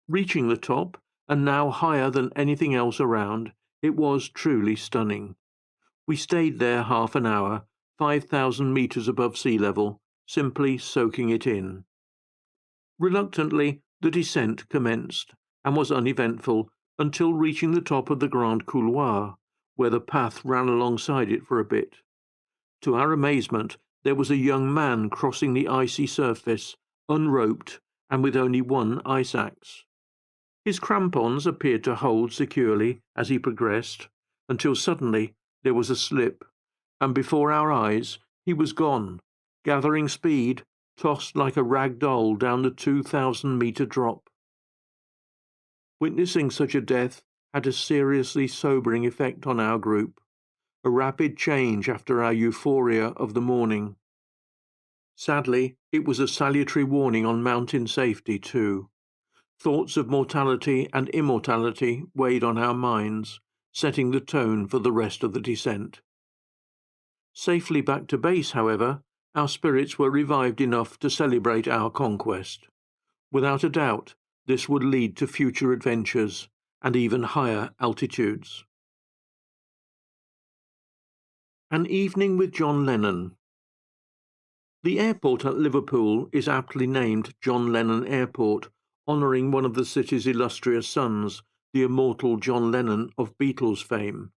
Reaching the top, and now higher than anything else around, it was truly stunning. We stayed there half an hour, 5,000 meters above sea level, simply soaking it in. Reluctantly, the descent commenced, and was uneventful until reaching the top of the Grand Couloir, where the path ran alongside it for a bit. To our amazement, there was a young man crossing the icy surface, unroped and with only one ice axe. His crampons appeared to hold securely as he progressed, until suddenly there was a slip, and before our eyes he was gone, gathering speed, tossed like a rag doll down the 2,000-meter drop. Witnessing such a death had a seriously sobering effect on our group, a rapid change after our euphoria of the morning. Sadly, it was a salutary warning on mountain safety too. Thoughts of mortality and immortality weighed on our minds, setting the tone for the rest of the descent. Safely back to base, however, our spirits were revived enough to celebrate our conquest. Without a doubt, this would lead to future adventures and even higher altitudes. An evening with John Lennon. The airport at Liverpool is aptly named John Lennon Airport, honouring one of the city's illustrious sons, the immortal John Lennon of Beatles fame.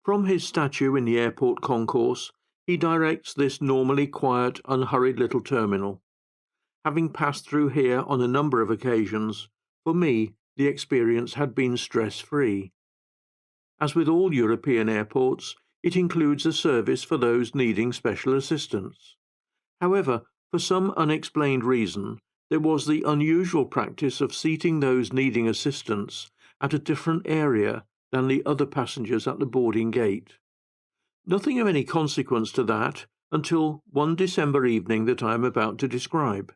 From his statue in the airport concourse, he directs this normally quiet, unhurried little terminal. Having passed through here on a number of occasions, for me the experience had been stress-free. As with all European airports, it includes a service for those needing special assistance. However, for some unexplained reason, there was the unusual practice of seating those needing assistance at a different area than the other passengers at the boarding gate. Nothing of any consequence to that until one December evening that I am about to describe.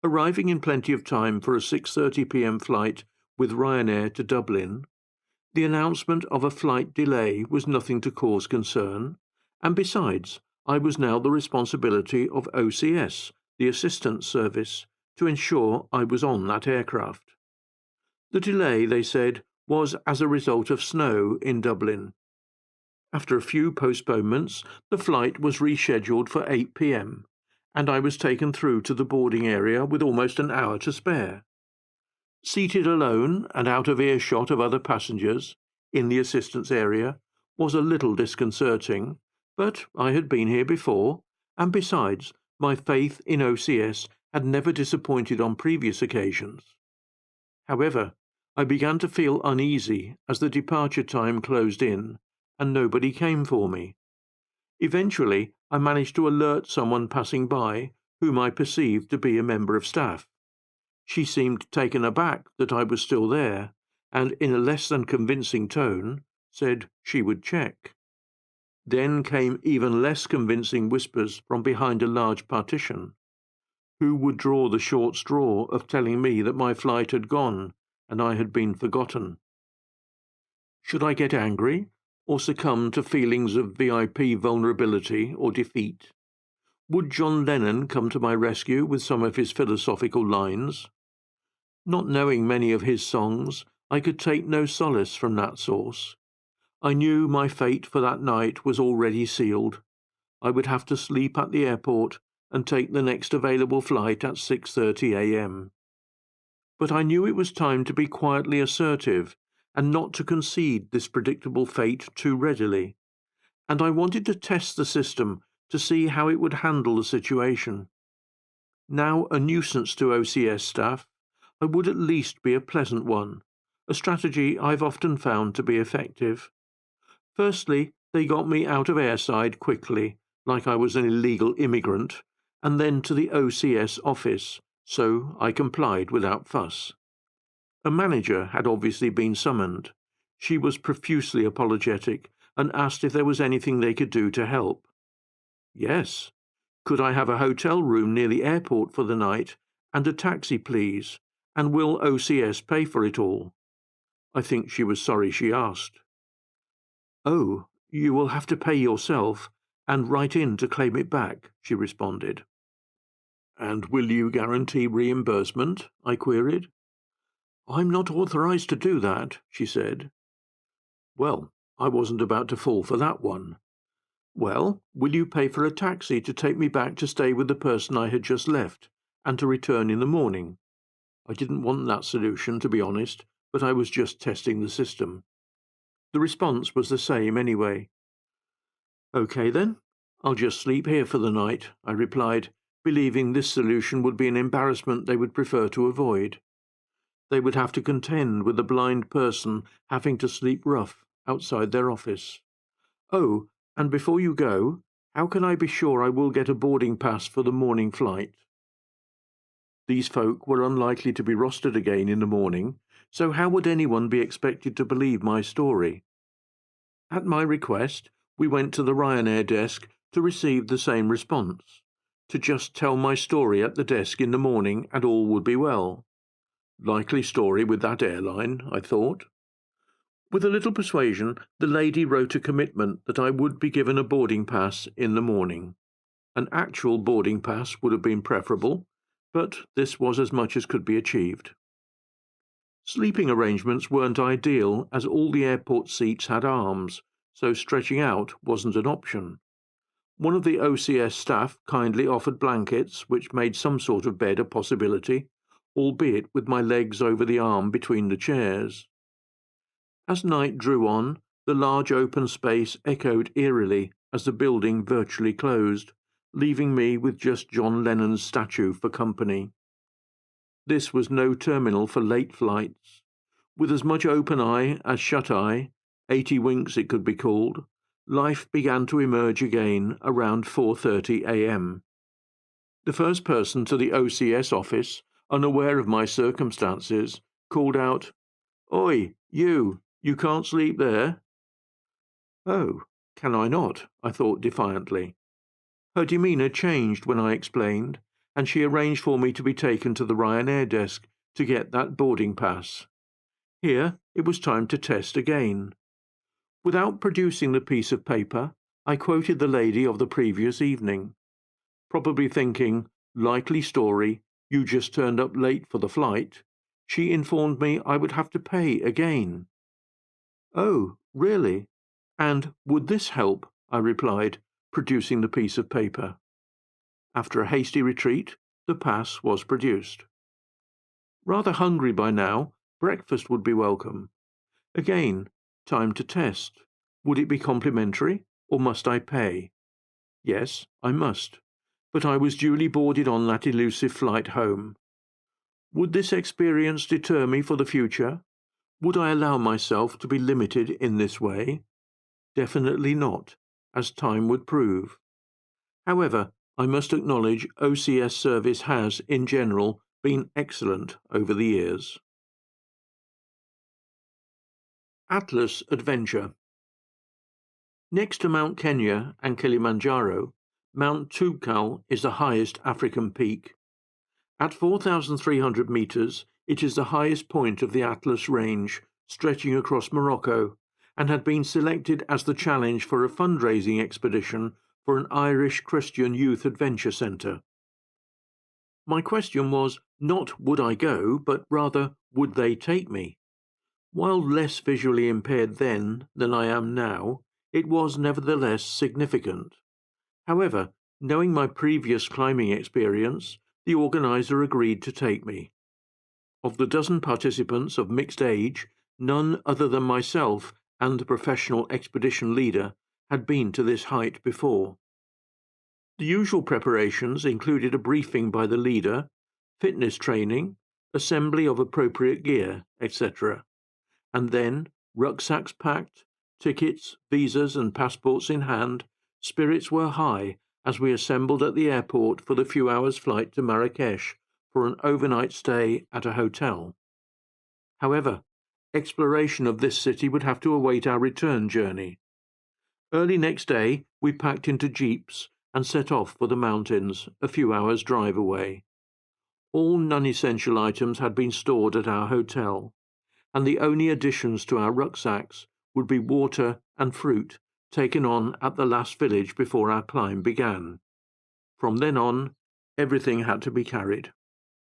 Arriving in plenty of time for a 6:30 p.m. flight with Ryanair to Dublin, the announcement of a flight delay was nothing to cause concern, and besides, I was now the responsibility of OCS, the assistance service, to ensure I was on that aircraft. The delay, they said, was as a result of snow in Dublin. After a few postponements, the flight was rescheduled for 8 p.m, and I was taken through to the boarding area with almost an hour to spare. Seated alone and out of earshot of other passengers, in the assistance area, was a little disconcerting, but I had been here before, and besides, my faith in OCS had never disappointed on previous occasions. However, I began to feel uneasy as the departure time closed in, and nobody came for me. Eventually, I managed to alert someone passing by, whom I perceived to be a member of staff. She seemed taken aback that I was still there, and in a less than convincing tone, said she would check. Then came even less convincing whispers from behind a large partition. Who would draw the short straw of telling me that my flight had gone, and I had been forgotten? Should I get angry, or succumb to feelings of VIP vulnerability or defeat? Would John Lennon come to my rescue with some of his philosophical lines? Not knowing many of his songs, I could take no solace from that source. I knew my fate for that night was already sealed. I would have to sleep at the airport and take the next available flight at 6:30 a.m. But I knew it was time to be quietly assertive and not to concede this predictable fate too readily, and I wanted to test the system to see how it would handle the situation. Now a nuisance to OCS staff, I would at least be a pleasant one, a strategy I've often found to be effective. Firstly, they got me out of airside quickly, like I was an illegal immigrant, and then to the OCS office, so I complied without fuss. A manager had obviously been summoned. She was profusely apologetic and asked if there was anything they could do to help. Yes. Could I have a hotel room near the airport for the night, and a taxi, please, and will OCS pay for it all? I think she was sorry she asked. Oh, you will have to pay yourself, and write in to claim it back, she responded. And will you guarantee reimbursement? I queried. "I'm not authorized to do that," she said. Well, I wasn't about to fall for that one. "Well, will you pay for a taxi to take me back to stay with the person I had just left, and to return in the morning?" I didn't want that solution, to be honest, but I was just testing the system. The response was the same anyway. "Okay then, I'll just sleep here for the night," I replied, believing this solution would be an embarrassment they would prefer to avoid. They would have to contend with a blind person having to sleep rough outside their office. "Oh, and before you go, how can I be sure I will get a boarding pass for the morning flight?" These folk were unlikely to be rostered again in the morning, so how would anyone be expected to believe my story? At my request, we went to the Ryanair desk to receive the same response, to just tell my story at the desk in the morning and all would be well. Likely story with that airline, I thought. With a little persuasion, the lady wrote a commitment that I would be given a boarding pass in the morning. An actual boarding pass would have been preferable, but this was as much as could be achieved. Sleeping arrangements weren't ideal, as all the airport seats had arms, so stretching out wasn't an option. One of the OCS staff kindly offered blankets, which made some sort of bed a possibility, albeit with my legs over the arm between the chairs. As night drew on, the large open space echoed eerily as the building virtually closed, leaving me with just John Lennon's statue for company. This was no terminal for late flights. With as much open eye as shut eye, 80 winks it could be called, life began to emerge again around 4:30 a.m. The first person to the OCS office, unaware of my circumstances, called out, "Oi, you can't sleep there?" "Oh, can I not?" I thought defiantly. Her demeanour changed when I explained, and she arranged for me to be taken to the Ryanair desk to get that boarding pass. Here it was time to test again. Without producing the piece of paper, I quoted the lady of the previous evening, probably thinking, likely story, you just turned up late for the flight. She informed me I would have to pay again. "Oh, really? And would this help?" I replied, producing the piece of paper. After a hasty retreat, the pass was produced. Rather hungry by now, breakfast would be welcome. Again, time to test. Would it be complimentary, or must I pay? Yes, I must, but I was duly boarded on that elusive flight home. Would this experience deter me for the future? Would I allow myself to be limited in this way? Definitely not, as time would prove. However, I must acknowledge OCS service has, in general, been excellent over the years. Atlas Adventure. Next to Mount Kenya and Kilimanjaro, Mount Toubkal is the highest African peak. At 4,300 metres, it is the highest point of the Atlas Range, stretching across Morocco, and had been selected as the challenge for a fundraising expedition for an Irish Christian youth adventure centre. My question was not would I go, but rather would they take me? While less visually impaired then than I am now, it was nevertheless significant. However, knowing my previous climbing experience, the organiser agreed to take me. Of the dozen participants of mixed age, none other than myself and the professional expedition leader had been to this height before. The usual preparations included a briefing by the leader, fitness training, assembly of appropriate gear, etc. And then, rucksacks packed, tickets, visas and passports in hand, spirits were high as we assembled at the airport for the few hours' flight to Marrakesh for an overnight stay at a hotel. However, exploration of this city would have to await our return journey. Early next day, we packed into jeeps and set off for the mountains, a few hours' drive away. All non-essential items had been stored at our hotel, and the only additions to our rucksacks would be water and fruit taken on at the last village before our climb began. From then on, everything had to be carried.